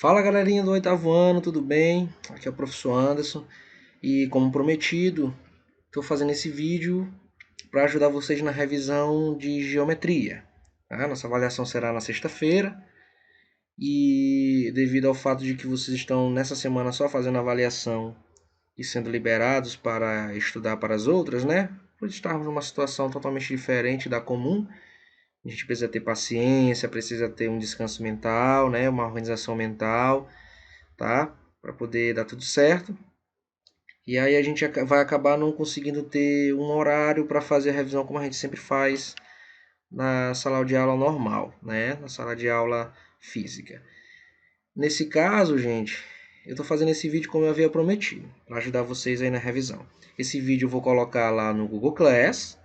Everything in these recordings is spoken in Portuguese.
Fala galerinha do oitavo ano, tudo bem? Aqui é o professor Anderson e, como prometido, estou fazendo esse vídeo para ajudar vocês na revisão de geometria. Tá? Nossa avaliação será na sexta-feira e, devido ao fato de que vocês estão nessa semana só fazendo avaliação e sendo liberados para estudar para as outras, né? Por estarmos numa situação totalmente diferente da comum, a gente precisa ter paciência, precisa ter um descanso mental, né? Uma organização mental, tá? Para poder dar tudo certo. E aí a gente vai acabar não conseguindo ter um horário para fazer a revisão como a gente sempre faz na sala de aula normal, né? Na sala de aula física. Nesse caso, gente, eu estou fazendo esse vídeo como eu havia prometido, para ajudar vocês aí na revisão. Esse vídeo eu vou colocar lá no Google Class,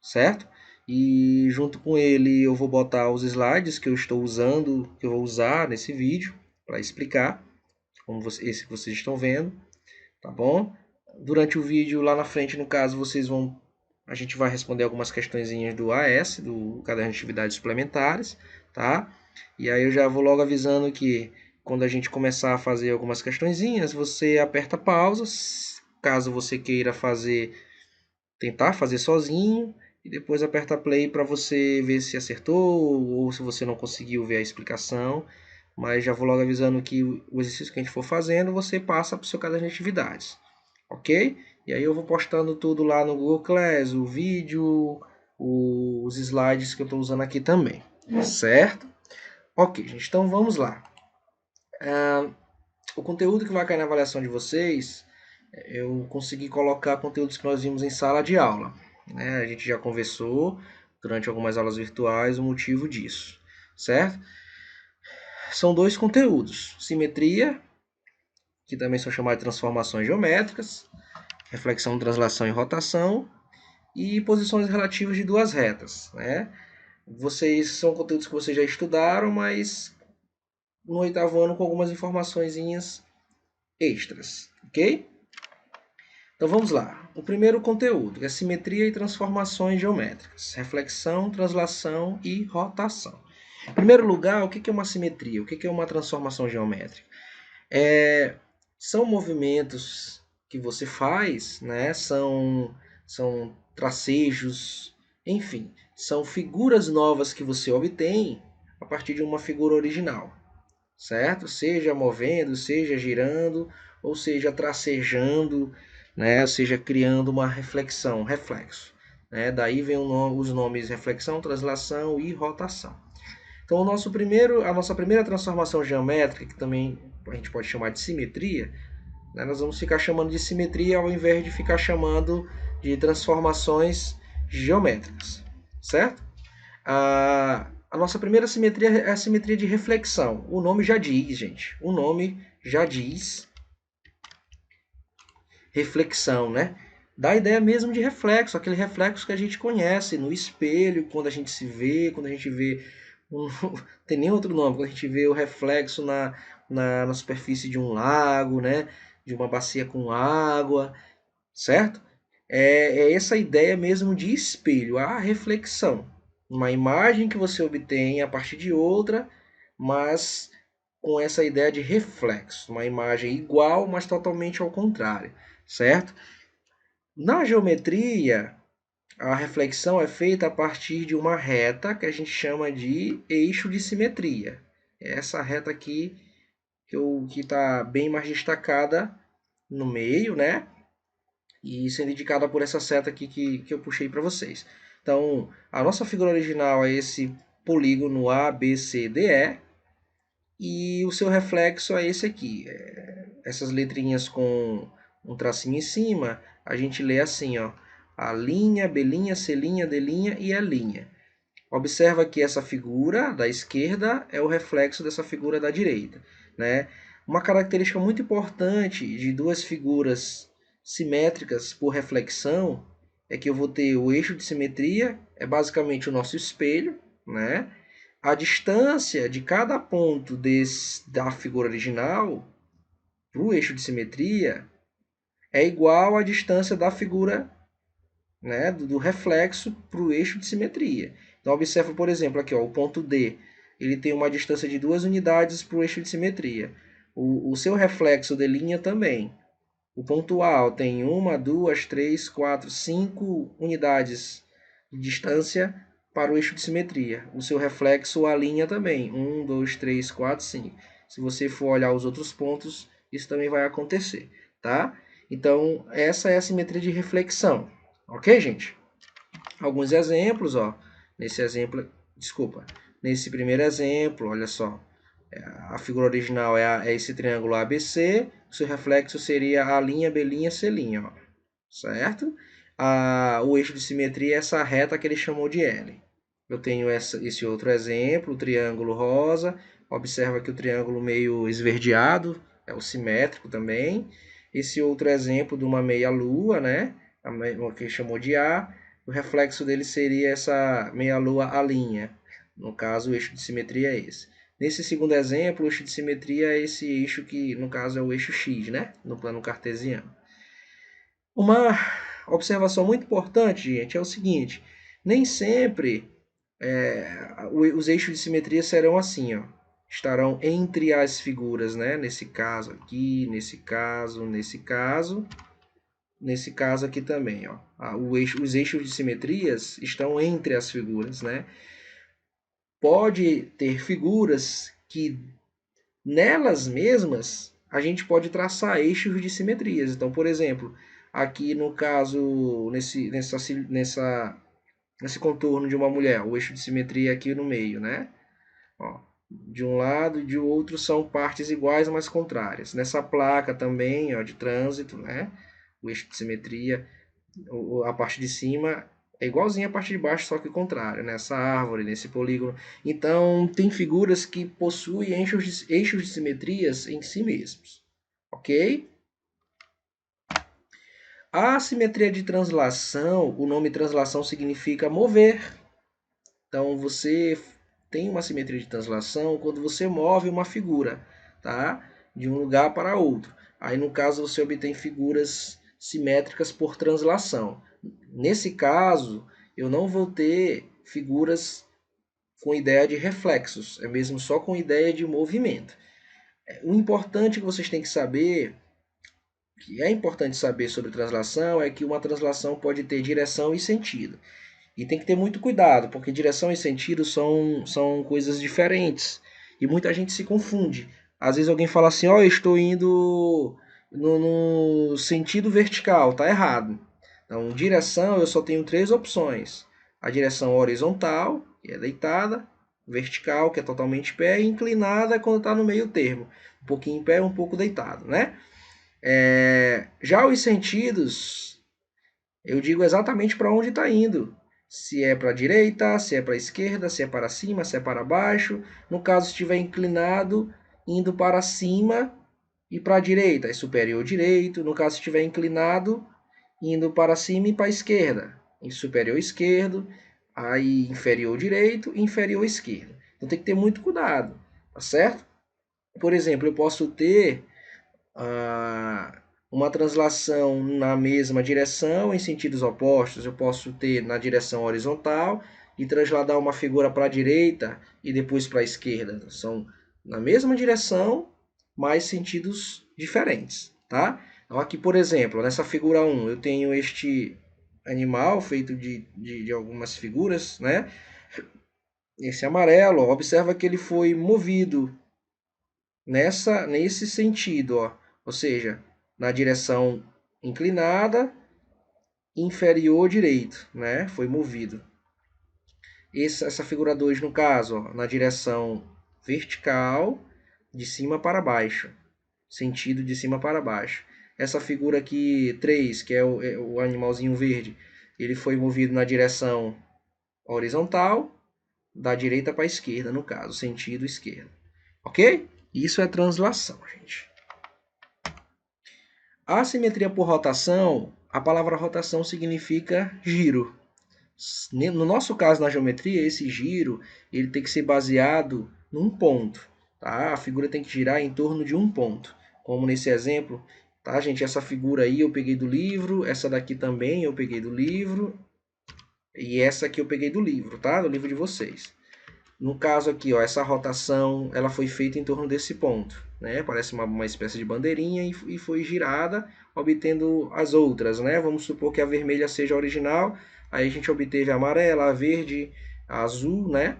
certo? E junto com ele eu vou botar os slides que eu estou usando, que eu vou usar nesse vídeo para explicar, como esse que vocês estão vendo, tá bom? Durante o vídeo, lá na frente, no caso, a gente vai responder algumas questõezinhas do AS, do Caderno de Atividades Suplementares, tá? E aí eu já vou logo avisando que quando a gente começar a fazer algumas questõezinhas, você aperta pausa, caso você queira tentar fazer sozinho, e depois aperta play para você ver se acertou ou se você não conseguiu ver a explicação. Mas já vou logo avisando que o exercício que a gente for fazendo, você passa para o seu caderno de atividades, ok? E aí eu vou postando tudo lá no Google Class, o vídeo, os slides que eu estou usando aqui também, certo? Ok, gente, então vamos lá. O conteúdo que vai cair na avaliação de vocês, eu consegui colocar conteúdos que nós vimos em sala de aula, né? A gente já conversou durante algumas aulas virtuais o motivo disso, certo? São dois conteúdos: simetria, que também são chamados de transformações geométricas, reflexão, translação e rotação, e posições relativas de duas retas, né? São conteúdos que vocês já estudaram, mas no oitavo ano com algumas informações extras, ok? Então vamos lá. O primeiro conteúdo é simetria e transformações geométricas, reflexão, translação e rotação. Em primeiro lugar, o que é uma simetria? O que é uma transformação geométrica? São movimentos que você faz, né? São tracejos, enfim, são figuras novas que você obtém a partir de uma figura original, certo? Seja movendo, seja girando, ou seja tracejando, né? Ou seja criando uma reflexão, reflexo. Né? Daí vem os nomes reflexão, translação e rotação. Então, a nossa primeira transformação geométrica, que também a gente pode chamar de simetria, né, nós vamos ficar chamando de simetria ao invés de ficar chamando de transformações geométricas, certo? A nossa primeira simetria é a simetria de reflexão. O nome já diz, gente. O nome já diz reflexão, né? Dá a ideia mesmo de reflexo, aquele reflexo que a gente conhece no espelho, quando a gente se vê, quando a gente vê. Não tem nem outro nome, quando a gente vê o reflexo na superfície de um lago, né? De uma bacia com água, certo? É essa ideia mesmo de espelho, a reflexão. Uma imagem que você obtém a partir de outra, mas com essa ideia de reflexo. Uma imagem igual, mas totalmente ao contrário, certo? Na geometria, a reflexão é feita a partir de uma reta que a gente chama de eixo de simetria. É essa reta aqui que está bem mais destacada no meio, né? E sendo indicada por essa seta aqui que eu puxei para vocês. Então, a nossa figura original é esse polígono A, B, C, D, E. E o seu reflexo é esse aqui. Essas letrinhas com um tracinho em cima, a gente lê assim, ó. A linha, B linha, C linha, D linha e A linha. Observa que essa figura da esquerda é o reflexo dessa figura da direita, né? Uma característica muito importante de duas figuras simétricas por reflexão é que eu vou ter o eixo de simetria, é basicamente o nosso espelho, né? A distância de cada ponto da figura original para o eixo de simetria é igual à distância da figura, né, do reflexo para o eixo de simetria. Então, observa, por exemplo, aqui ó, o ponto D. ele tem uma distância de 2 unidades para o eixo de simetria. O seu reflexo de linha também. O pontual tem 1, 2, 3, 4, 5 unidades de distância para o eixo de simetria. O seu reflexo, a linha também. 1, 2, 3, 4, 5. Se você for olhar os outros pontos, isso também vai acontecer, tá? Então, essa é a simetria de reflexão. Ok, gente? Alguns exemplos, ó. Nesse exemplo, desculpa. Nesse primeiro exemplo, olha só. A figura original é esse triângulo ABC. O seu reflexo seria a linha B', C', ó. Certo? O eixo de simetria é essa reta que ele chamou de L. Eu tenho esse outro exemplo, o triângulo rosa. Observa que o triângulo meio esverdeado é o simétrico também. Esse outro exemplo de uma meia-lua, né? Que ele chamou de A. O reflexo dele seria essa meia-lua A'. No caso, o eixo de simetria é esse. Nesse segundo exemplo, o eixo de simetria é esse eixo que, no caso, é o eixo X, né? No plano cartesiano. Uma observação muito importante, gente, é o seguinte: nem sempre os eixos de simetria serão assim, ó. Estarão entre as figuras, né? Nesse caso aqui, nesse caso, nesse caso aqui também, ó. Os eixos de simetrias estão entre as figuras, né? Pode ter figuras que nelas mesmas a gente pode traçar eixos de simetrias. Então, por exemplo, aqui no caso, nesse contorno de uma mulher, o eixo de simetria aqui no meio, né? Ó, de um lado e de outro são partes iguais, mas contrárias. Nessa placa também, ó, de trânsito, né? O eixo de simetria, a parte de cima é igualzinha à parte de baixo, só que contrária, nessa árvore, nesse polígono. Então, tem figuras que possuem eixos de simetrias em si mesmos, ok? A simetria de translação, o nome translação significa mover. Então, você tem uma simetria de translação quando você move uma figura, tá? De um lugar para outro. Aí, no caso, você obtém figuras simétricas por translação. Nesse caso, eu não vou ter figuras com ideia de reflexos, é mesmo só com ideia de movimento. O importante que vocês têm que saber, que é importante saber sobre translação, é que uma translação pode ter direção e sentido. E tem que ter muito cuidado, porque direção e sentido são coisas diferentes. E muita gente se confunde. Às vezes alguém fala assim, ó, eu estou indo no sentido vertical, tá errado. Então, direção eu só tenho 3 opções. A direção horizontal, que é deitada, vertical, que é totalmente pé, e inclinada quando está no meio termo. Um pouquinho em pé, um pouco deitado, né? Já os sentidos, eu digo exatamente para onde está indo. Se é para a direita, se é para a esquerda, se é para cima, se é para baixo. No caso, se estiver inclinado, indo para cima e para a direita, é superior direito. No caso, se estiver inclinado, indo para cima e para a esquerda, em superior esquerdo, aí inferior direito e inferior esquerdo. Então tem que ter muito cuidado, tá certo? Por exemplo, eu posso ter uma translação na mesma direção em sentidos opostos. Eu posso ter na direção horizontal e trasladar uma figura para a direita e depois para a esquerda. São na mesma direção, mas sentidos diferentes, tá? Então aqui, por exemplo, nessa figura 1, eu tenho este animal feito de algumas figuras, né? Esse amarelo, ó, observa que ele foi movido nesse sentido, ó. Ou seja, na direção inclinada, inferior direito, né? Foi movido. Essa figura 2, no caso, ó, na direção vertical, de cima para baixo. Sentido de cima para baixo. Essa figura aqui, 3, que é o animalzinho verde, ele foi movido na direção horizontal, da direita para a esquerda, no caso, sentido esquerdo. Ok? Isso é translação, gente. A simetria por rotação, a palavra rotação significa giro. No nosso caso, na geometria, esse giro ele tem que ser baseado num ponto. Tá? A figura tem que girar em torno de um ponto. Como nesse exemplo, tá, gente? Essa figura aí eu peguei do livro, essa daqui também eu peguei do livro, e essa aqui eu peguei do livro, tá? Do livro de vocês. No caso aqui, ó, essa rotação ela foi feita em torno desse ponto, né? Parece uma espécie de bandeirinha e foi girada, obtendo as outras, né? Vamos supor que a vermelha seja a original, aí a gente obteve a amarela, a verde, a azul, né?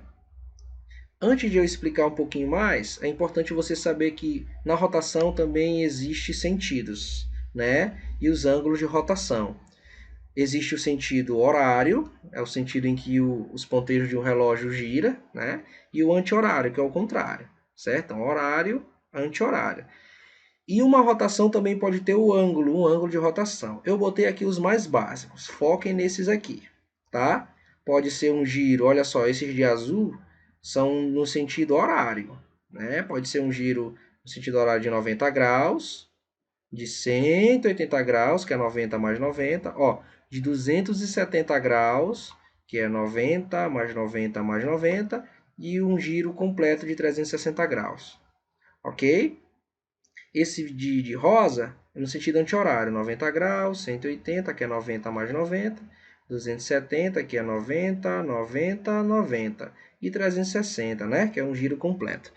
Antes de eu explicar um pouquinho mais, é importante você saber que na rotação também existe sentidos, né? E os ângulos de rotação. Existe o sentido horário, é o sentido em que os ponteiros de um relógio gira, né? E o anti-horário, que é o contrário, certo? Então, horário, anti-horário. E uma rotação também pode ter o ângulo, um ângulo de rotação. Eu botei aqui os mais básicos, foquem nesses aqui, tá? Pode ser um giro, olha só, esses de azul são no sentido horário, né? Pode ser um giro no sentido horário de 90 graus, de 180 graus, que é 90 mais 90, ó, de 270 graus, que é 90 mais 90 mais 90, e um giro completo de 360 graus, ok? Esse de rosa é no sentido anti-horário, 90 graus, 180, que é 90 mais 90, 270, que é 90, 90, 90, e 360, né, que é um giro completo.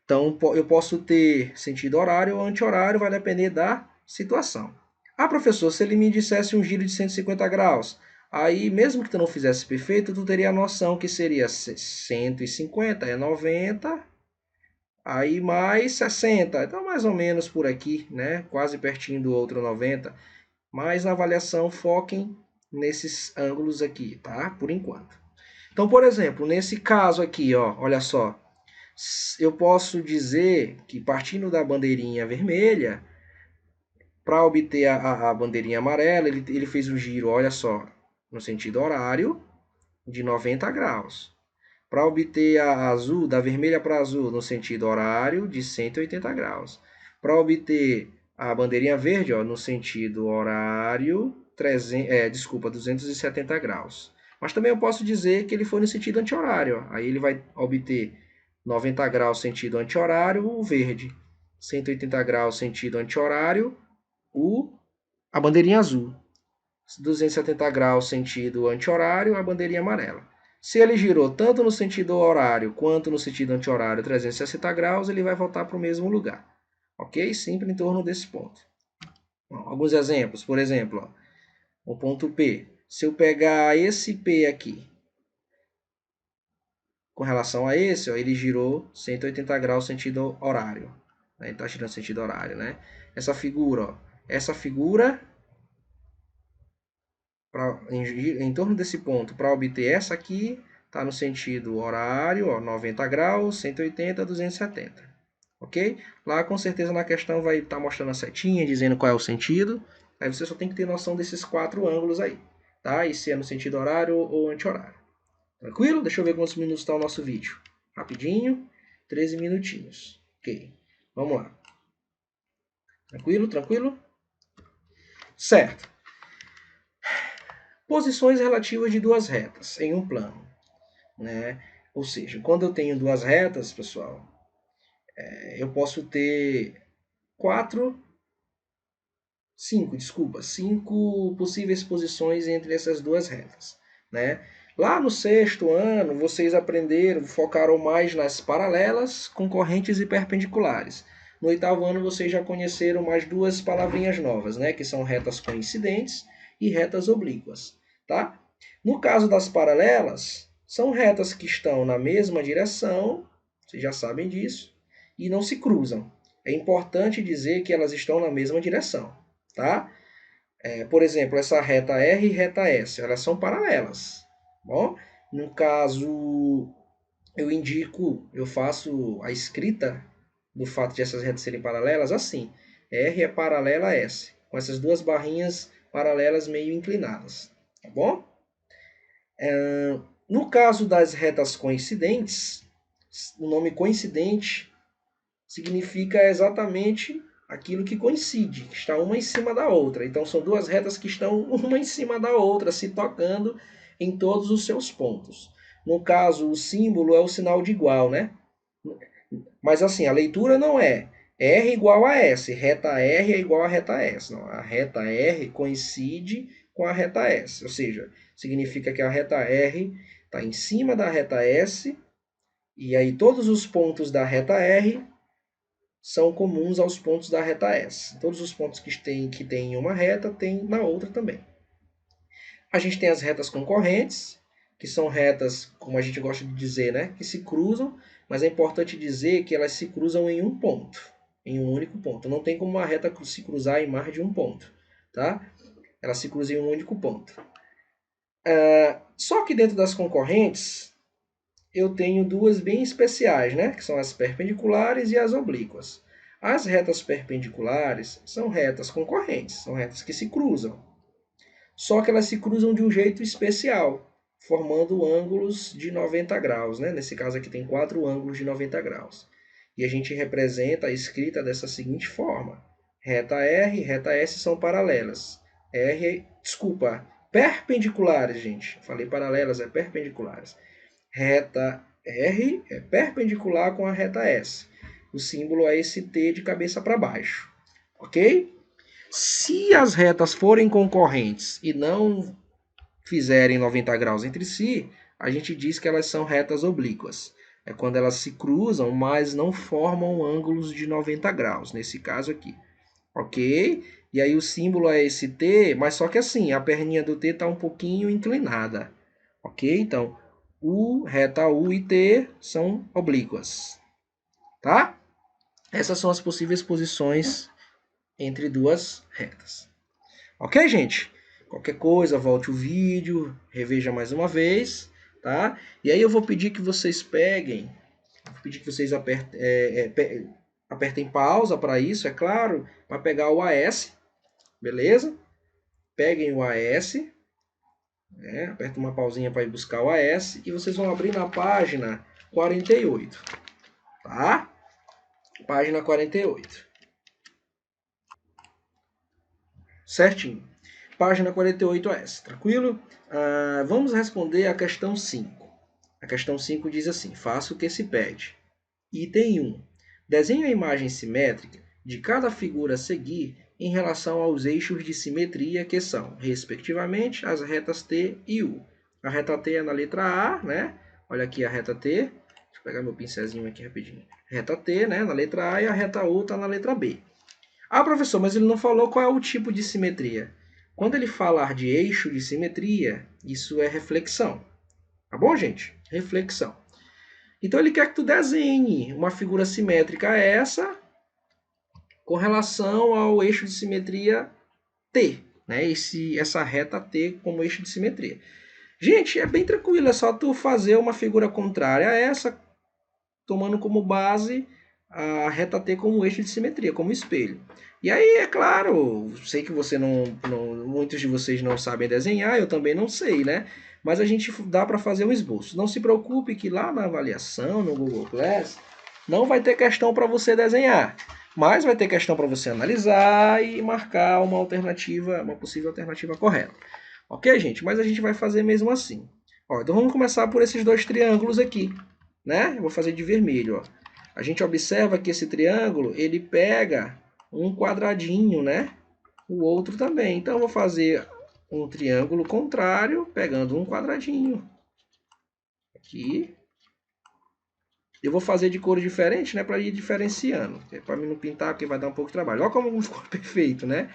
Então, eu posso ter sentido horário ou anti-horário, vai depender da situação. Ah, professor, se ele me dissesse um giro de 150 graus, aí mesmo que tu não fizesse perfeito, tu teria a noção que seria 150 é 90, aí mais 60, então mais ou menos por aqui, né? Quase pertinho do outro 90. Mas na avaliação foquem nesses ângulos aqui, tá? Por enquanto. Então, por exemplo, nesse caso aqui, ó, olha só, eu posso dizer que partindo da bandeirinha vermelha, para obter a bandeirinha amarela, ele fez um giro, olha só, no sentido horário, de 90 graus. Para obter a azul, da vermelha para azul, no sentido horário, de 180 graus. Para obter a bandeirinha verde, ó, no sentido horário, 270 graus. Mas também eu posso dizer que ele foi no sentido anti-horário. Aí ele vai obter 90 graus sentido anti-horário, o verde. 180 graus sentido anti-horário, a bandeirinha azul. 270 graus sentido anti-horário, a bandeirinha amarela. Se ele girou tanto no sentido horário quanto no sentido anti-horário 360 graus, ele vai voltar para o mesmo lugar. Ok? Sempre em torno desse ponto. Alguns exemplos. Por exemplo, ó, o ponto P. Se eu pegar esse P aqui, com relação a esse, ó, ele girou 180 graus sentido horário. Ele está girando sentido horário, né? Essa figura, ó, essa figura em torno desse ponto, para obter essa aqui, está no sentido horário, ó, 90 graus, 180, 270. Ok? Lá com certeza na questão vai estar mostrando a setinha, dizendo qual é o sentido. Aí você só tem que ter noção desses 4 ângulos aí. Tá? E se é no sentido horário ou anti-horário. Tranquilo? Deixa eu ver quantos minutos está o nosso vídeo. Rapidinho, 13 minutinhos. Ok, vamos lá. Tranquilo, tranquilo? Certo. Posições relativas de duas retas em um plano, né? Ou seja, quando eu tenho duas retas, pessoal, eu posso ter cinco possíveis posições entre essas duas retas, né? Lá no sexto ano, vocês aprenderam, focaram mais nas paralelas, concorrentes e perpendiculares. No oitavo ano, vocês já conheceram mais duas palavrinhas novas, né? Que são retas coincidentes e retas oblíquas, tá? No caso das paralelas, são retas que estão na mesma direção, vocês já sabem disso, e não se cruzam. É importante dizer que elas estão na mesma direção, tá? Por exemplo, essa reta R e reta S, elas são paralelas. Bom, no caso, eu faço a escrita do fato de essas retas serem paralelas assim. R é paralela a S, com essas duas barrinhas paralelas meio inclinadas, tá bom? No caso das retas coincidentes, o nome coincidente significa exatamente aquilo que coincide, que está uma em cima da outra. Então são duas retas que estão uma em cima da outra, se tocando em todos os seus pontos. No caso, o símbolo é o sinal de igual, né? Mas assim, a leitura não é R igual a S, reta R é igual a reta S. Não, a reta R coincide com a reta S, ou seja, significa que a reta R está em cima da reta S E aí todos os pontos da reta R são comuns aos pontos da reta S. Todos os pontos que tem em uma reta tem na outra também. A gente tem as retas concorrentes, que são retas, como a gente gosta de dizer, né, que se cruzam, mas é importante dizer que elas se cruzam em um ponto, em um único ponto. Não tem como uma reta se cruzar em mais de um ponto, tá? Ela se cruza em um único ponto. Só que dentro das concorrentes, eu tenho duas bem especiais, né? Que são as perpendiculares e as oblíquas. As retas perpendiculares são retas concorrentes, são retas que se cruzam. Só que elas se cruzam de um jeito especial, formando ângulos de 90 graus, né? Nesse caso aqui tem 4 ângulos de 90 graus. E a gente representa a escrita dessa seguinte forma: reta R e reta S são paralelas. Perpendiculares, gente. Falei paralelas, é perpendiculares. Reta R é perpendicular com a reta S. O símbolo é esse T de cabeça para baixo. Ok? Se as retas forem concorrentes e não fizerem 90 graus entre si, a gente diz que elas são retas oblíquas. É quando elas se cruzam, mas não formam ângulos de 90 graus, nesse caso aqui. Ok? E aí o símbolo é esse T, mas só que assim, a perninha do T está um pouquinho inclinada. Ok? Então, reta U e T são oblíquas. Tá? Essas são as possíveis posições entre duas retas. Ok, gente? Qualquer coisa, volte o vídeo, reveja mais uma vez, tá? E aí eu vou pedir que vocês vou pedir que vocês apertem pausa para isso, é claro, para pegar o AS, beleza? Peguem o AS, né? Aperta uma pausinha para ir buscar o AS e vocês vão abrir na página 48, tá? Página 48. Certinho. Página 48 S, tranquilo? Vamos responder a questão 5. A questão 5 diz assim: faça o que se pede. Item 1. Desenhe a imagem simétrica de cada figura a seguir em relação aos eixos de simetria que são, respectivamente, as retas T e U. A reta T é na letra A, né? Olha aqui a reta T. Deixa eu pegar meu pincelzinho aqui rapidinho. Reta T, né, na letra A, e a reta U está na letra B. Ah, professor, mas ele não falou qual é o tipo de simetria. Quando ele falar de eixo de simetria, isso é reflexão. Tá bom, gente? Reflexão. Então ele quer que tu desenhe uma figura simétrica a essa com relação ao eixo de simetria T, né? Essa reta T como eixo de simetria. Gente, é bem tranquilo, é só tu fazer uma figura contrária a essa, tomando como base a reta T como eixo de simetria, como espelho. E aí, é claro, sei que muitos de vocês não sabem desenhar, eu também não sei, né? Mas a gente dá para fazer um esboço. Não se preocupe que lá na avaliação, no Google Class, não vai ter questão para você desenhar, mas vai ter questão para você analisar e marcar uma alternativa, uma possível alternativa correta. Ok, gente? Mas a gente vai fazer mesmo assim. Ó, então vamos começar por esses dois triângulos aqui, né? Eu vou fazer de vermelho, ó. A gente observa que esse triângulo, ele pega um quadradinho, né? O outro também. Então eu vou fazer um triângulo contrário, pegando um quadradinho. Aqui. Eu vou fazer de cor diferente, né? Para ir diferenciando. Para mim não pintar, porque vai dar um pouco de trabalho. Olha como ficou perfeito, né?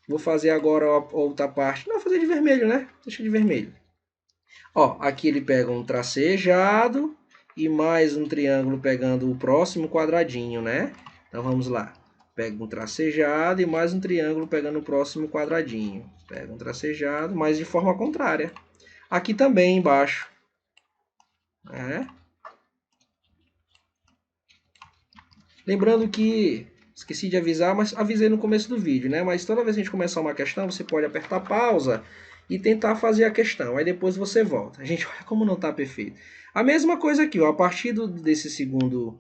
Vou fazer agora a outra parte. Não, vou fazer de vermelho, né? Deixa de vermelho. Ó, aqui ele pega um tracejado e mais um triângulo pegando o próximo quadradinho, né? Então vamos lá. Pega um tracejado e mais um triângulo pegando o próximo quadradinho. Pega um tracejado, mas de forma contrária. Aqui também embaixo. Né? Lembrando que, esqueci de avisar, mas avisei no começo do vídeo, né? Mas toda vez que a gente começar uma questão, você pode apertar pausa e tentar fazer a questão. Aí depois você volta. Gente, olha como não está perfeito. A mesma coisa aqui, ó, a partir dessa segunda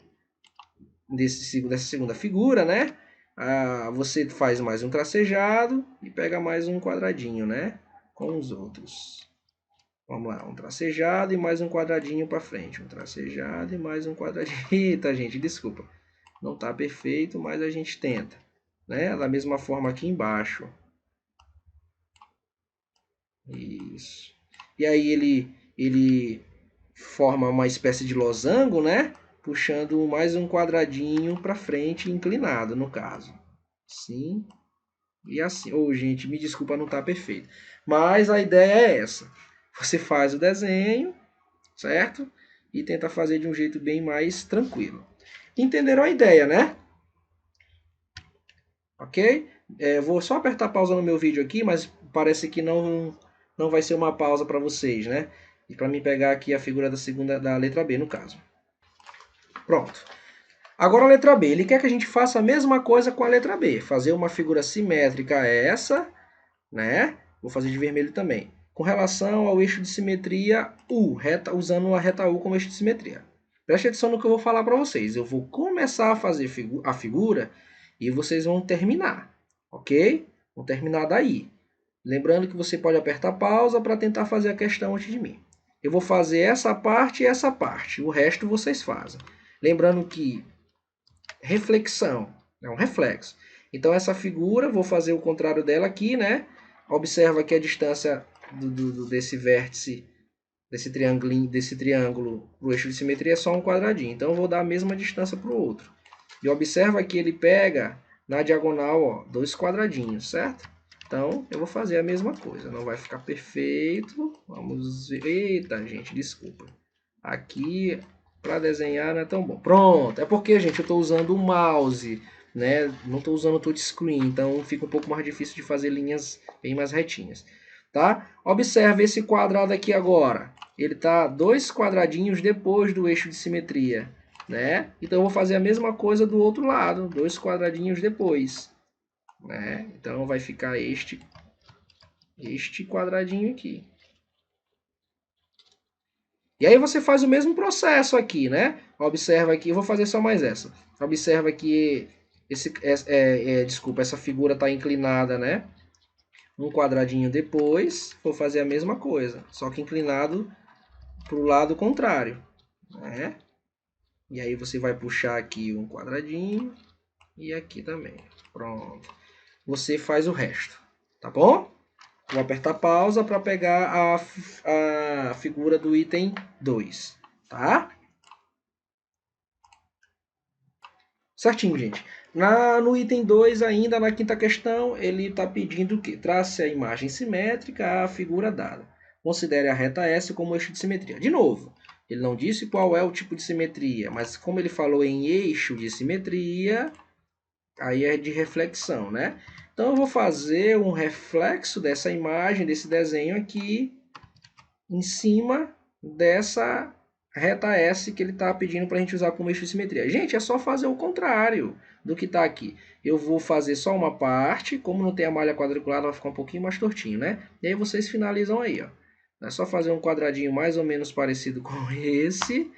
figura, né? Você faz mais um tracejado e pega mais um quadradinho, né? Com os outros. Vamos lá, um tracejado e mais um quadradinho para frente. Um tracejado e mais um quadradinho. Eita, gente, desculpa. Não está perfeito, mas a gente tenta. Né? Da mesma forma aqui embaixo. Isso. E aí ele forma uma espécie de losango, né? Puxando mais um quadradinho para frente, inclinado no caso. Assim e assim. Ô, gente, me desculpa, não tá perfeito. Mas a ideia é essa. Você faz o desenho, certo? E tenta fazer de um jeito bem mais tranquilo. Entenderam a ideia, né? Ok? Vou só apertar pausa no meu vídeo aqui, mas parece que não vai ser uma pausa para vocês, né? E para mim pegar aqui a figura da letra B, no caso. Pronto. Agora a letra B. Ele quer que a gente faça a mesma coisa com a letra B. Fazer uma figura simétrica a essa, né? Vou fazer de vermelho também. Com relação ao eixo de simetria U, usando a reta U como eixo de simetria. Preste atenção no que eu vou falar para vocês. Eu vou começar a fazer a figura e vocês vão terminar, ok? Vão terminar daí. Lembrando que você pode apertar pausa para tentar fazer a questão antes de mim. Eu vou fazer essa parte e essa parte. O resto vocês fazem. Lembrando que reflexão é um reflexo. Então essa figura, vou fazer o contrário dela aqui, né? Observa que a distância desse vértice, desse triângulo para o eixo de simetria é só um quadradinho. Então eu vou dar a mesma distância para o outro. E observa que ele pega na diagonal, ó, 2 quadradinhos, certo? Então eu vou fazer a mesma coisa. Não vai ficar perfeito. Vamos ver. Eita, gente, desculpa. Aqui para desenhar não é tão bom. Pronto. É porque, gente, eu estou usando o mouse, né? Não estou usando o touchscreen, então fica um pouco mais difícil de fazer linhas bem mais retinhas. Tá? Observe esse quadrado aqui agora. Ele está 2 quadradinhos depois do eixo de simetria, né? Então eu vou fazer a mesma coisa do outro lado, 2 quadradinhos depois, né? Então vai ficar este quadradinho aqui. E aí você faz o mesmo processo aqui, né? Observa aqui, eu vou fazer só mais essa. Observa que desculpa, essa figura está inclinada, né? Um quadradinho depois, vou fazer a mesma coisa, só que inclinado para o lado contrário, né? E aí você vai puxar aqui um quadradinho e aqui também. Pronto. Você faz o resto, tá bom? Vou apertar pausa para pegar a figura do item 2, tá? Certinho, gente. No item 2, ainda na quinta questão, ele está pedindo o quê? Trace a imagem simétrica à figura dada. Considere a reta S como eixo de simetria. De novo, ele não disse qual é o tipo de simetria, mas como ele falou em eixo de simetria, aí é de reflexão, né? Então eu vou fazer um reflexo dessa imagem, desse desenho aqui, em cima dessa reta S que ele está pedindo para a gente usar como eixo de simetria. Gente, é só fazer o contrário do que está aqui. Eu vou fazer só uma parte, como não tem a malha quadriculada, vai ficar um pouquinho mais tortinho, né? E aí vocês finalizam aí, ó. É só fazer um quadradinho mais ou menos parecido com esse,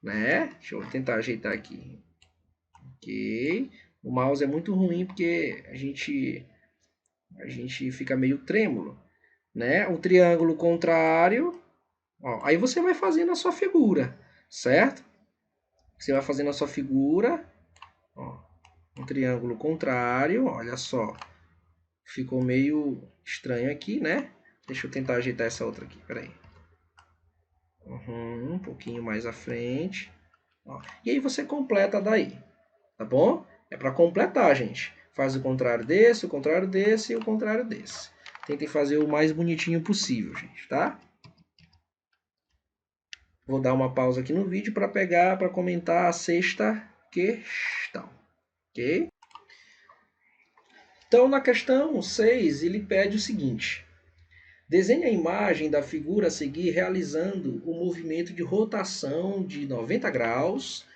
né? Deixa eu tentar ajeitar aqui. Ok. O mouse é muito ruim porque a gente fica meio trêmulo, né? O triângulo contrário, ó, aí você vai fazendo a sua figura, certo? Você vai fazendo a sua figura, ó, um triângulo contrário, olha só. Ficou meio estranho aqui, né? Deixa eu tentar ajeitar essa outra aqui, peraí. Um pouquinho mais à frente. Ó. E aí você completa daí, tá bom? É para completar, gente. Faz o contrário desse, o contrário desse e o contrário desse. Tentem fazer o mais bonitinho possível, gente, tá? Vou dar uma pausa aqui no vídeo para comentar a sexta questão, ok? Então, na questão 6, ele pede o seguinte: desenhe a imagem da figura a seguir realizando o movimento de rotação de 90 graus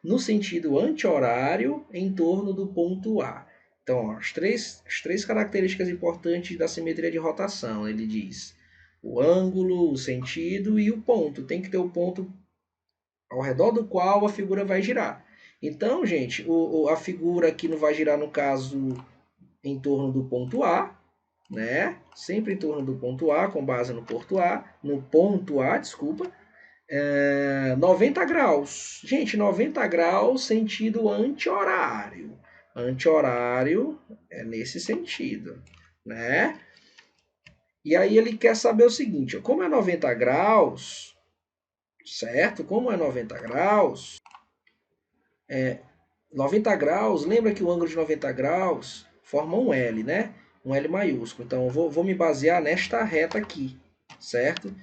no sentido anti-horário em torno do ponto A. Então, ó, as três características importantes da simetria de rotação, ele diz: o ângulo, o sentido e o ponto. Tem que ter o ponto ao redor do qual a figura vai girar. Então, gente, a figura aqui não vai girar, no caso, em torno do ponto A, né? Sempre em torno do ponto A, com base no ponto A, desculpa. 90 graus. Gente, 90 graus sentido anti-horário. Anti-horário é nesse sentido, né? E aí ele quer saber o seguinte, ó, como é 90 graus, certo? Como é 90 graus, 90 graus, lembra que o ângulo de 90 graus forma um L, né? Um L maiúsculo. Então, eu vou me basear nesta reta aqui, certo?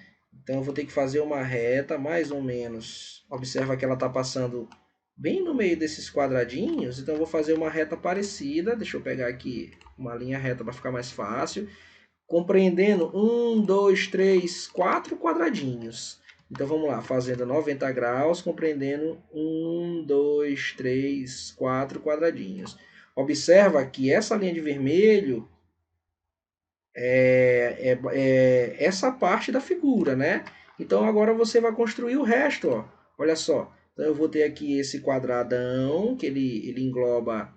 Então, eu vou ter que fazer uma reta mais ou menos. Observa que ela está passando bem no meio desses quadradinhos. Então, eu vou fazer uma reta parecida. Deixa eu pegar aqui uma linha reta para ficar mais fácil. Compreendendo 1, 2, 3, 4 quadradinhos. Então vamos lá, fazendo 90 graus, compreendendo 1, 2, 3, 4 quadradinhos. Observa que essa linha de vermelho é essa parte da figura, né? Então agora você vai construir o resto, ó. Olha só. Então eu vou ter aqui esse quadradão, que ele engloba,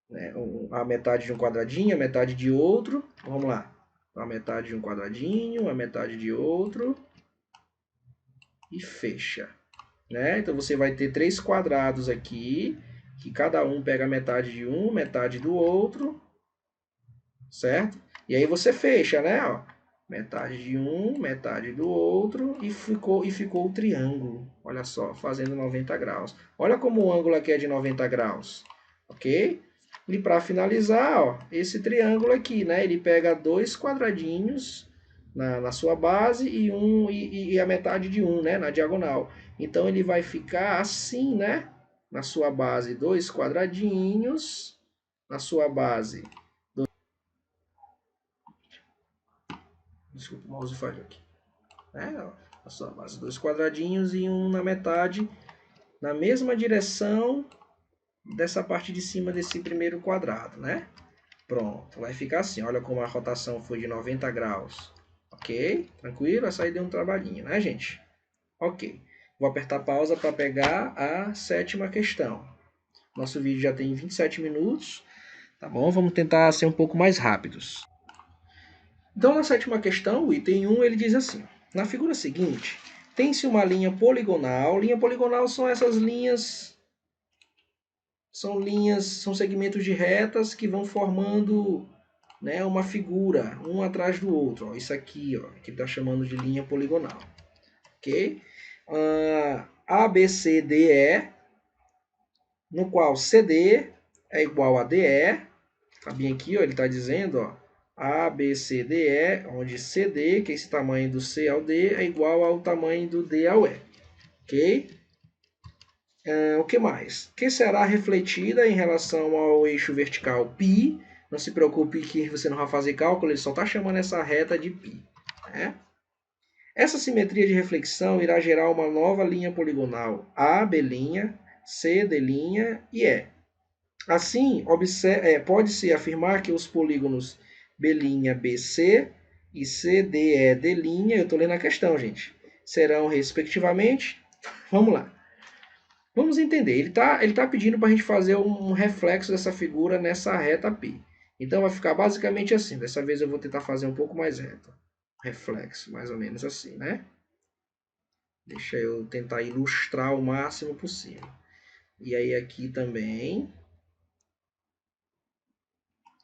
né, a metade de um quadradinho, a metade de outro. Vamos lá. A metade de um quadradinho, a metade de outro. E fecha. Né? Então você vai ter 3 quadrados aqui, que cada um pega metade de um, metade do outro, certo? E aí você fecha, né? Ó, metade de um, metade do outro, e ficou o triângulo. Olha só, fazendo 90 graus. Olha como o ângulo aqui é de 90 graus, ok? E para finalizar, ó, esse triângulo aqui, né? Ele pega 2 quadradinhos na sua base e a metade de um, né? Na diagonal. Então ele vai ficar assim, né? Na sua base, 2 quadradinhos. Na sua base, desculpa, o mouse falhou aqui. Na sua base, 2 quadradinhos e um na metade, na mesma direção dessa parte de cima desse primeiro quadrado, né? Pronto, vai ficar assim. Olha como a rotação foi de 90 graus. Ok? Tranquilo? Essa aí deu um trabalhinho, né, gente? Ok. Vou apertar pausa para pegar a 7ª questão. Nosso vídeo já tem 27 minutos. Tá bom? Vamos tentar ser um pouco mais rápidos. Então, na 7ª questão, o item 1, ele diz assim. Na figura seguinte, tem-se uma linha poligonal. Linha poligonal são essas linhas... São segmentos de retas que vão formando, né, uma figura, um atrás do outro. Ó, isso aqui, ó, que está chamando de linha poligonal. Ok? A, B, C, D, E, no qual CD é igual a DE. Tá bem aqui, ó, ele está dizendo, ó, A, B, C, D, E, onde CD, que é esse tamanho do C ao D, é igual ao tamanho do D ao E. Ok? O que mais? Que será refletida em relação ao eixo vertical π. Não se preocupe que você não vai fazer cálculo, ele só está chamando essa reta de π. Né? Essa simetria de reflexão irá gerar uma nova linha poligonal A, B', C, D' e E. Assim, pode-se afirmar que os polígonos B', BC e CDE, D', eu estou lendo a questão, gente, serão, respectivamente, vamos lá. Vamos entender, ele tá pedindo para a gente fazer um reflexo dessa figura nessa reta π. Então vai ficar basicamente assim. Dessa vez eu vou tentar fazer um pouco mais reto. Reflexo, mais ou menos assim, né? Deixa eu tentar ilustrar o máximo possível. E aí aqui também,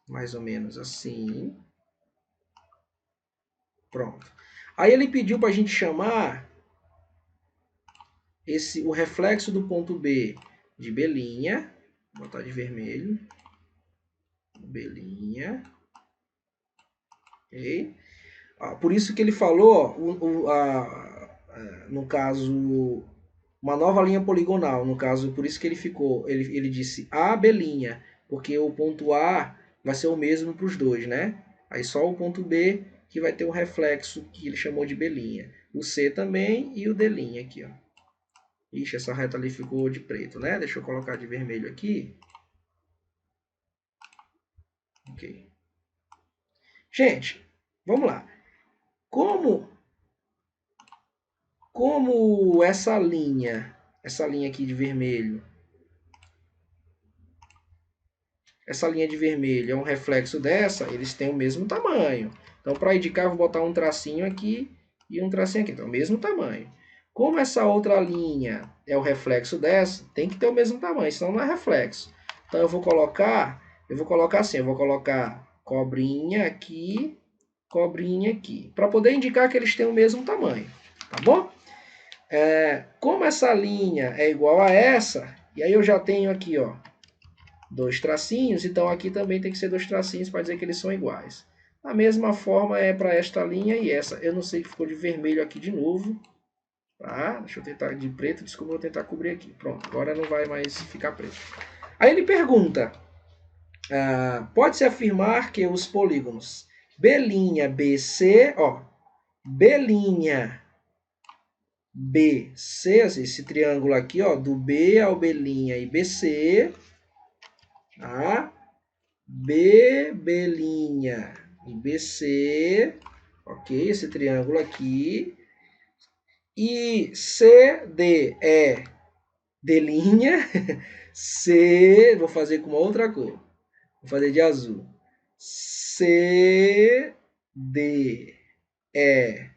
mais ou menos assim. Pronto. Aí ele pediu para a gente chamar o reflexo do ponto B de B', vou botar de vermelho, B', ok? Por isso que ele falou, no caso, uma nova linha poligonal, no caso, por isso que ele disse A, B', porque o ponto A vai ser o mesmo para os dois, né? Aí só o ponto B que vai ter o reflexo que ele chamou de B'. O C também e o D' aqui, ó. Ixi, essa reta ali ficou de preto, né? Deixa eu colocar de vermelho aqui. Ok. Gente, vamos lá. Como essa linha aqui de vermelho, essa linha de vermelho é um reflexo dessa, eles têm o mesmo tamanho. Então, para indicar, eu vou botar um tracinho aqui e um tracinho aqui. Então, o mesmo tamanho. Como essa outra linha é o reflexo dessa, tem que ter o mesmo tamanho, senão não é reflexo. Então, eu vou colocar assim, eu vou colocar cobrinha aqui, para poder indicar que eles têm o mesmo tamanho, tá bom? Como essa linha é igual a essa, e aí eu já tenho aqui, ó, 2 tracinhos, então aqui também tem que ser 2 tracinhos para dizer que eles são iguais. Da mesma forma é para esta linha e essa. Eu não sei que ficou de vermelho aqui de novo. Tá? Deixa eu tentar de preto, desculpa, eu vou tentar cobrir aqui. Pronto, agora não vai mais ficar preto. Aí ele pergunta, pode-se afirmar que os polígonos B'C, ó, B'C, esse triângulo aqui, ó, do B ao B' e BC, tá? B' e BC, ok? Esse triângulo aqui. E CD é D', C, vou fazer com uma outra cor, vou fazer de azul. CD é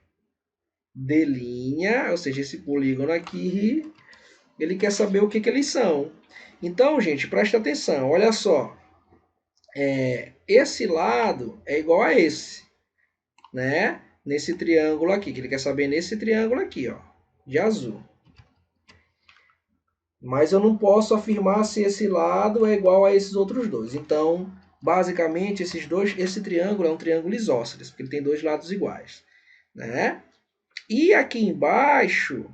D', ou seja, esse polígono aqui, ele quer saber o que eles são. Então, gente, presta atenção, olha só. Esse lado é igual a esse, né? Nesse triângulo aqui, que ele quer saber nesse triângulo aqui, ó, de azul. Mas eu não posso afirmar se esse lado é igual a esses outros dois. Então, basicamente, esse triângulo é um triângulo isósceles, porque ele tem 2 lados iguais, né? E aqui embaixo,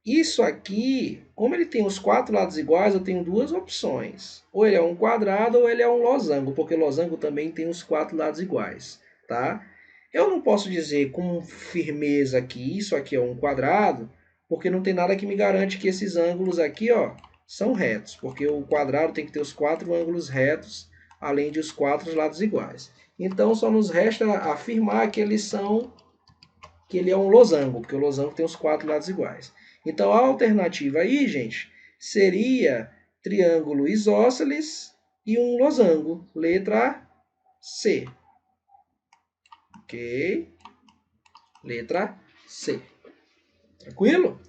isso aqui, como ele tem os 4 lados iguais, eu tenho 2 opções. Ou ele é um quadrado ou ele é um losango, porque losango também tem os 4 lados iguais, tá? Eu não posso dizer com firmeza que isso aqui é um quadrado, porque não tem nada que me garante que esses ângulos aqui, ó, são retos, porque o quadrado tem que ter os 4 ângulos retos, além de os 4 lados iguais. Então, só nos resta afirmar que ele é um losango, porque o losango tem os 4 lados iguais. Então, a alternativa aí, gente, seria triângulo isósceles e um losango, letra C. Ok? Letra C. Tranquilo?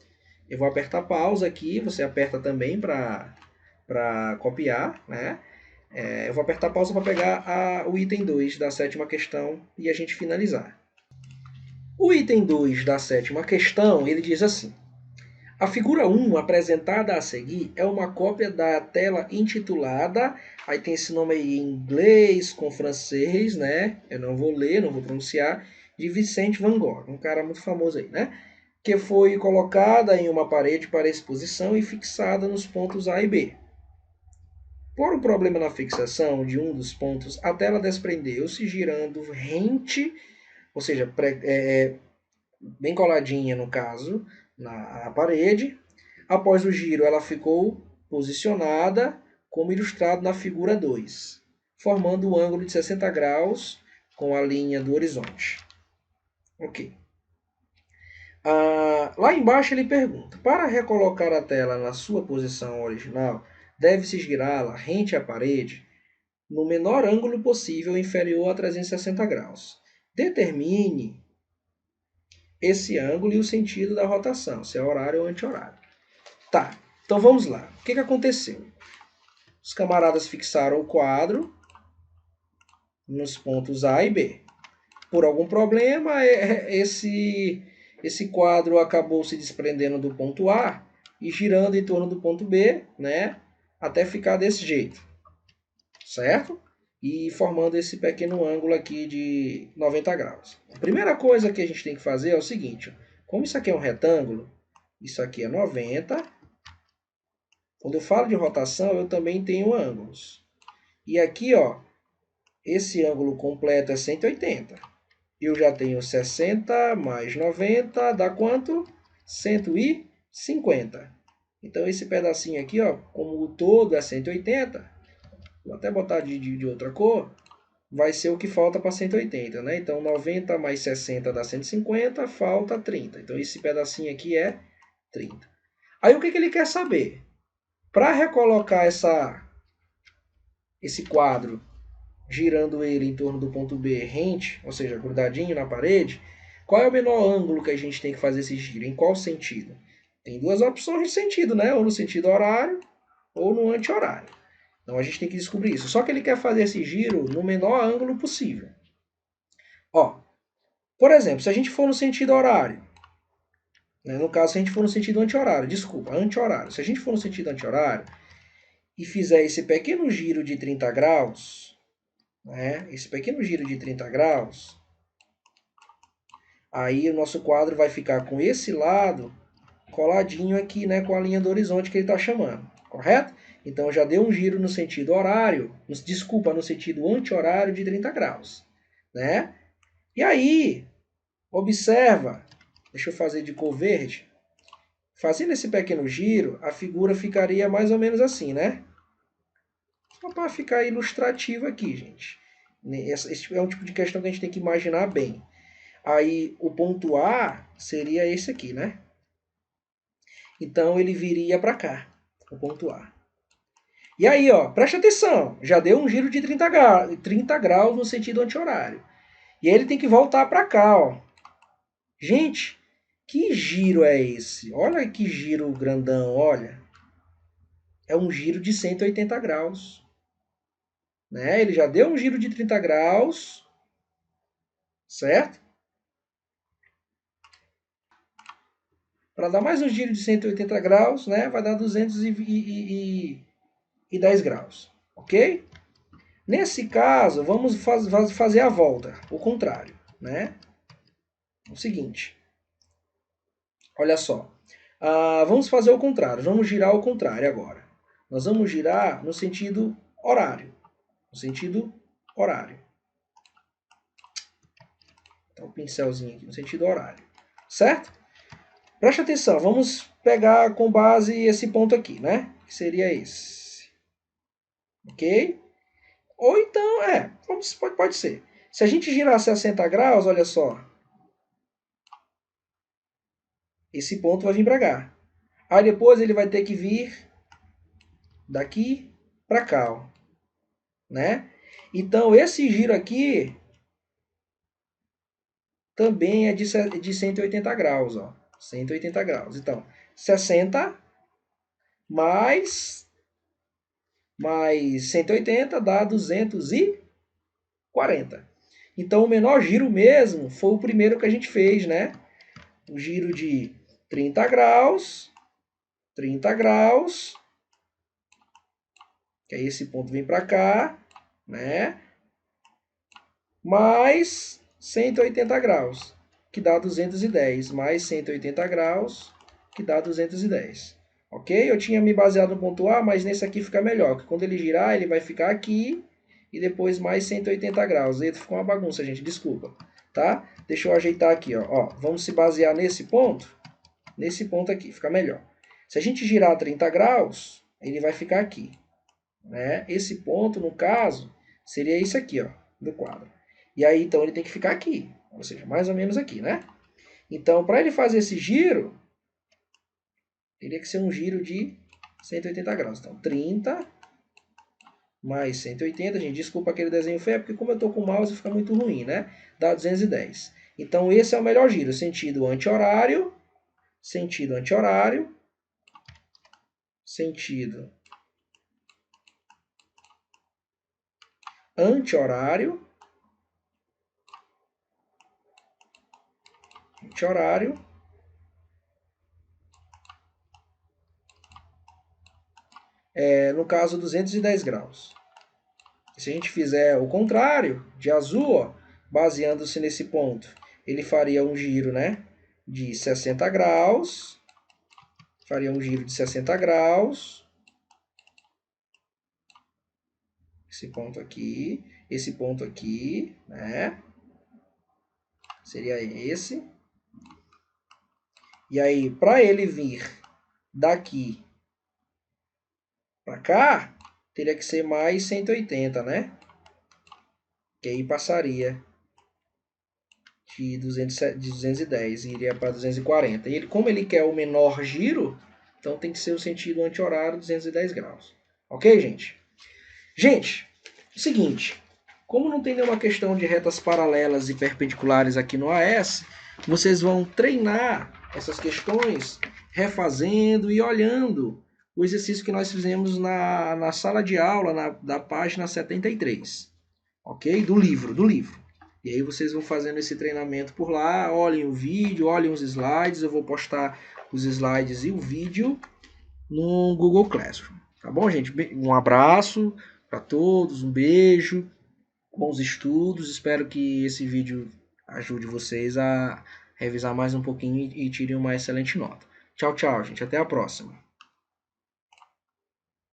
Eu vou apertar pausa aqui, você aperta também para copiar, né? Eu vou apertar pausa para pegar o item 2 da 7ª questão e a gente finalizar. O item 2 da 7ª questão, ele diz assim: a figura 1 apresentada a seguir é uma cópia da tela intitulada, aí tem esse nome aí em inglês com francês, né? Eu não vou ler, não vou pronunciar, de Vicente Van Gogh, um cara muito famoso aí, né? Que foi colocada em uma parede para exposição e fixada nos pontos A e B. Por um problema na fixação de um dos pontos, a tela desprendeu-se girando rente, ou seja, bem coladinha no caso, na parede. Após o giro, ela ficou posicionada, como ilustrado na figura 2, formando o ângulo de 60 graus com a linha do horizonte. Ok. Lá embaixo ele pergunta, para recolocar a tela na sua posição original, deve-se girá-la rente à parede no menor ângulo possível inferior a 360 graus. Determine esse ângulo e o sentido da rotação, se é horário ou anti-horário. Tá, então vamos lá. O que aconteceu? Os camaradas fixaram o quadro nos pontos A e B. Por algum problema, esse quadro acabou se desprendendo do ponto A e girando em torno do ponto B, né, até ficar desse jeito, certo? E formando esse pequeno ângulo aqui de 90 graus. A primeira coisa que a gente tem que fazer é o seguinte, como isso aqui é um retângulo, isso aqui é 90. Quando eu falo de rotação, eu também tenho ângulos. E aqui, ó, esse ângulo completo é 180. Eu já tenho 60 mais 90, dá quanto? 150. Então, esse pedacinho aqui, ó, como o todo é 180, vou até botar de outra cor, vai ser o que falta para 180, né? Então, 90 mais 60 dá 150, falta 30. Então, esse pedacinho aqui é 30. Aí, o que ele quer saber? Para recolocar esse quadro, girando ele em torno do ponto B rente, ou seja, grudadinho na parede, qual é o menor ângulo que a gente tem que fazer esse giro? Em qual sentido? Tem 2 opções de sentido, né? Ou no sentido horário ou no anti-horário. Então a gente tem que descobrir isso. Só que ele quer fazer esse giro no menor ângulo possível. Ó, por exemplo, se a gente for no sentido horário, Né? No caso, se a gente for no sentido anti-horário, desculpa, anti-horário. Se a gente for no sentido anti-horário e fizer esse pequeno giro de 30 graus, né? Esse pequeno giro de 30 graus, aí o nosso quadro vai ficar com esse lado coladinho aqui, né, com a linha do horizonte que ele está chamando, correto? Então já deu um giro no sentido horário, desculpa, no sentido anti-horário de 30 graus, né? E aí, observa, deixa eu fazer de cor verde. Fazendo esse pequeno giro, a figura ficaria mais ou menos assim, né? Só para ficar ilustrativo aqui, gente. Esse é um tipo de questão que a gente tem que imaginar bem. Aí o ponto A seria esse aqui, né? Então ele viria para cá, o ponto A. E aí, ó, preste atenção, já deu um giro de 30 graus no sentido anti-horário. E aí ele tem que voltar para cá, ó. Gente, que giro é esse? Olha que giro grandão, olha. É um giro de 180 graus. Né? Ele já deu um giro de 30 graus, certo? Para dar mais um giro de 180 graus, né? Vai dar 210 graus, ok? Nesse caso, vamos fazer a volta, o contrário, né? O seguinte, olha só. Vamos fazer o contrário, vamos girar ao contrário agora. Nós vamos girar no sentido horário. No sentido horário. Então, o pincelzinho aqui no sentido horário. Certo? Preste atenção, vamos pegar com base esse ponto aqui, né? Que seria esse. Ok? Ou então, pode ser. Se a gente girar 60 graus, olha só. Esse ponto vai vir para cá. Aí depois ele vai ter que vir daqui para cá, ó, né? Então esse giro aqui também é de 180 graus, ó. 180 graus. Então, 60 mais 180 dá 240. Então o menor giro mesmo foi o primeiro que a gente fez, né? O giro de 30 graus, que aí esse ponto vem para cá, né? Mais 180 graus, que dá 210, mais 180 graus, que dá 210. Ok? Eu tinha me baseado no ponto A, mas nesse aqui fica melhor, que quando ele girar, ele vai ficar aqui e depois mais 180 graus. Eita, ficou uma bagunça, gente, desculpa. Tá? Deixa eu ajeitar aqui, ó. Vamos se basear nesse ponto aqui, fica melhor. Se a gente girar 30 graus, ele vai ficar aqui. Né? Esse ponto, no caso, seria isso aqui, ó, do quadro. E aí, então, ele tem que ficar aqui, ou seja, mais ou menos aqui, né? Então, para ele fazer esse giro, teria que ser um giro de 180 graus. Então, 30 mais 180, gente, desculpa aquele desenho feio, porque como eu estou com o mouse fica muito ruim, né? Dá 210. Então, esse é o melhor giro, sentido anti-horário, sentido anti-horário, sentido anti-horário, anti-horário, no caso 210 graus. Se a gente fizer o contrário, de azul, ó, baseando-se nesse ponto, ele faria um giro, né, de 60 graus, faria um giro de 60 graus, esse ponto aqui, né, seria esse. E aí, para ele vir daqui para cá, teria que ser mais 180, né? Que aí passaria de 210 e iria para 240. E ele, como ele quer o menor giro, então tem que ser o sentido anti-horário 210 graus. Ok, gente? Gente, seguinte, como não tem nenhuma questão de retas paralelas e perpendiculares aqui no AS, vocês vão treinar essas questões refazendo e olhando o exercício que nós fizemos na sala de aula da página 73, ok? Do livro. E aí vocês vão fazendo esse treinamento por lá, olhem o vídeo, olhem os slides, eu vou postar os slides e o vídeo no Google Classroom. Tá bom, gente? Um abraço para todos, um beijo, bons estudos. Espero que esse vídeo ajude vocês a revisar mais um pouquinho e tirem uma excelente nota. Tchau, tchau, gente. Até a próxima.